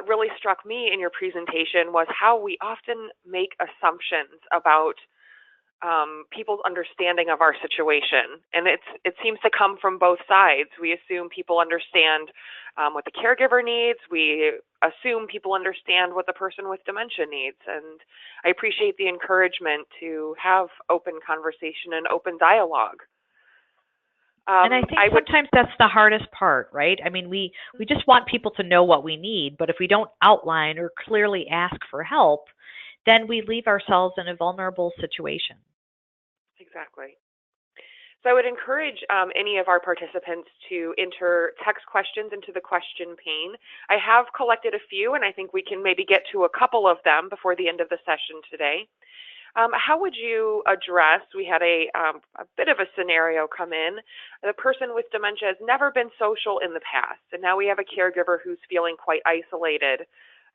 really struck me in your presentation was how we often make assumptions about people's understanding of our situation, and it seems to come from both sides. We assume people understand what the caregiver needs. We assume people understand what the person with dementia needs, and I appreciate the encouragement to have open conversation and open dialogue. And I think sometimes that's the hardest part, right? I mean, we just want people to know what we need, but if we don't outline or clearly ask for help, then we leave ourselves in a vulnerable situation. Exactly. So I would encourage any of our participants to enter text questions into the question pane. I have collected a few, and I think we can maybe get to a couple of them before the end of the session today. How would you address, we had a bit of a scenario come in, the person with dementia has never been social in the past, and now we have a caregiver who's feeling quite isolated.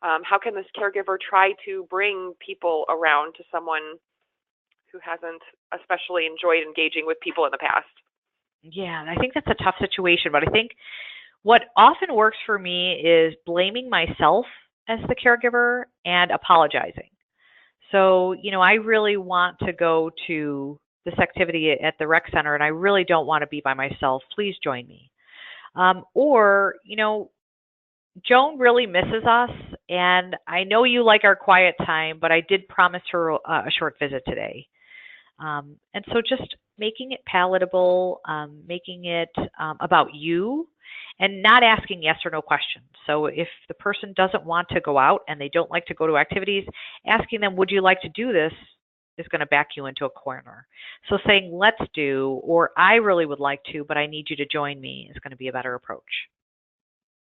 How can this caregiver try to bring people around to someone who hasn't especially enjoyed engaging with people in the past? Yeah, I think that's a tough situation, but I think what often works for me is blaming myself as the caregiver and apologizing. So, I really want to go to this activity at the rec center and I really don't want to be by myself. Please join me. Or, Joan really misses us and I know you like our quiet time, but I did promise her a short visit today. And so just making it palatable, making it about you, and not asking yes or no questions. So if the person doesn't want to go out and they don't like to go to activities, asking them, would you like to do this, is going to back you into a corner. So saying, let's do, or I really would like to, but I need you to join me, is going to be a better approach.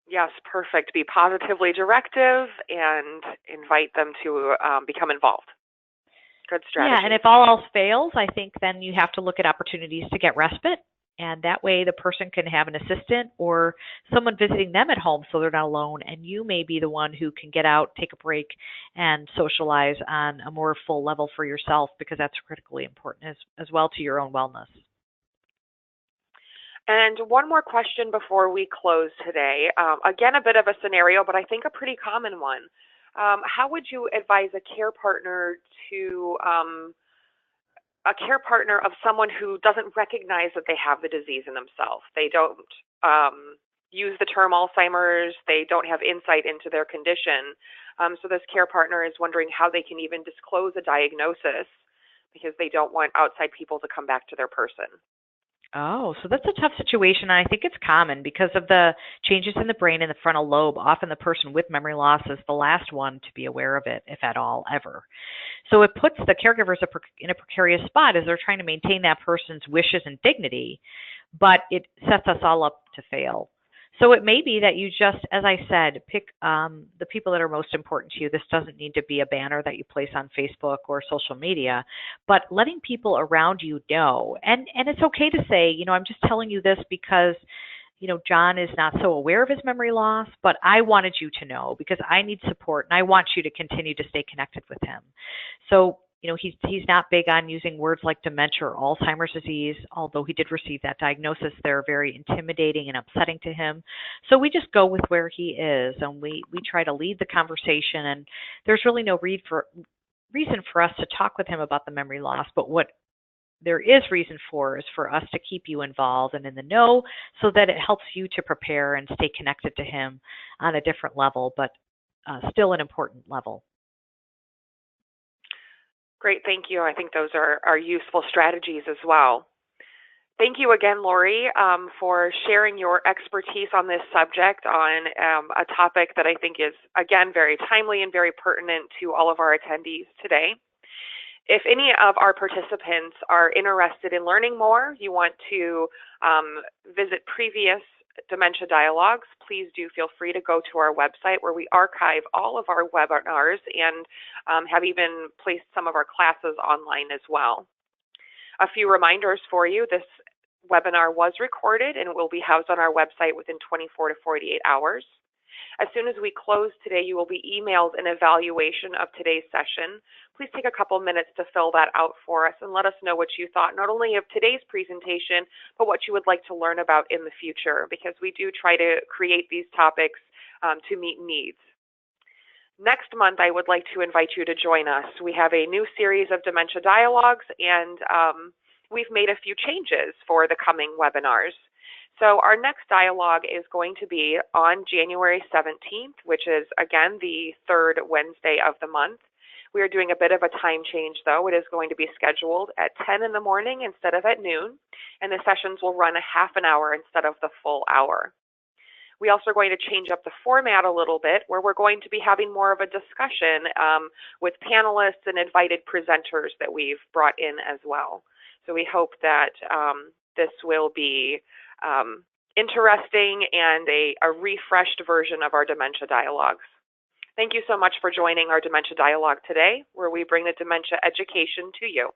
Yes, perfect. Be positively directive and invite them to become involved. Good strategy. Yeah, and if all else fails, I think then you have to look at opportunities to get respite. And that way the person can have an assistant or someone visiting them at home so they're not alone. And you may be the one who can get out, take a break, and socialize on a more full level for yourself, because that's critically important as well to your own wellness. And one more question before we close today. Again, a bit of a scenario, but I think a pretty common one. How would you advise a care partner of someone who doesn't recognize that they have the disease in themselves? They don't use the term Alzheimer's. They don't have insight into their condition. So this care partner is wondering how they can even disclose a diagnosis because they don't want outside people to come back to their person. Oh, so that's a tough situation. And I think it's common because of the changes in the brain and the frontal lobe. Often the person with memory loss is the last one to be aware of it, if at all, ever. So it puts the caregivers in a precarious spot as they're trying to maintain that person's wishes and dignity, but it sets us all up to fail. So it may be that you just, as I said, pick the people that are most important to you. This doesn't need to be a banner that you place on Facebook or social media, but letting people around you know. And it's okay to say, I'm just telling you this because, John is not so aware of his memory loss, but I wanted you to know because I need support and I want you to continue to stay connected with him. So, he's not big on using words like dementia or Alzheimer's disease, although he did receive that diagnosis. They're very intimidating and upsetting to him. So we just go with where he is, and we try to lead the conversation, and there's really no reason for us to talk with him about the memory loss, but what there is reason for is for us to keep you involved and in the know so that it helps you to prepare and stay connected to him on a different level, but still an important level. Great, thank you. I think those are useful strategies as well. Thank you again, Lori, for sharing your expertise on this subject on a topic that I think is, again, very timely and very pertinent to all of our attendees today. If any of our participants are interested in learning more, you want to visit previous dementia dialogues, please do feel free to go to our website where we archive all of our webinars and have even placed some of our classes online as well. A few reminders for you: this webinar was recorded and will be housed on our website within 24 to 48 hours. As soon as we close today, you will be emailed an evaluation of today's session. Please take a couple minutes to fill that out for us and let us know what you thought, not only of today's presentation, but what you would like to learn about in the future, because we do try to create these topics to meet needs. Next month, I would like to invite you to join us. We have a new series of Dementia Dialogues, and we've made a few changes for the coming webinars. So our next dialogue is going to be on January 17th, which is, again, the third Wednesday of the month. We are doing a bit of a time change, though. It is going to be scheduled at 10 in the morning instead of at noon, and the sessions will run a half an hour instead of the full hour. We also are going to change up the format a little bit, where we're going to be having more of a discussion with panelists and invited presenters that we've brought in as well. So we hope that this will be interesting and a refreshed version of our Dementia Dialogues. Thank you so much for joining our Dementia Dialogue today, where we bring the dementia education to you.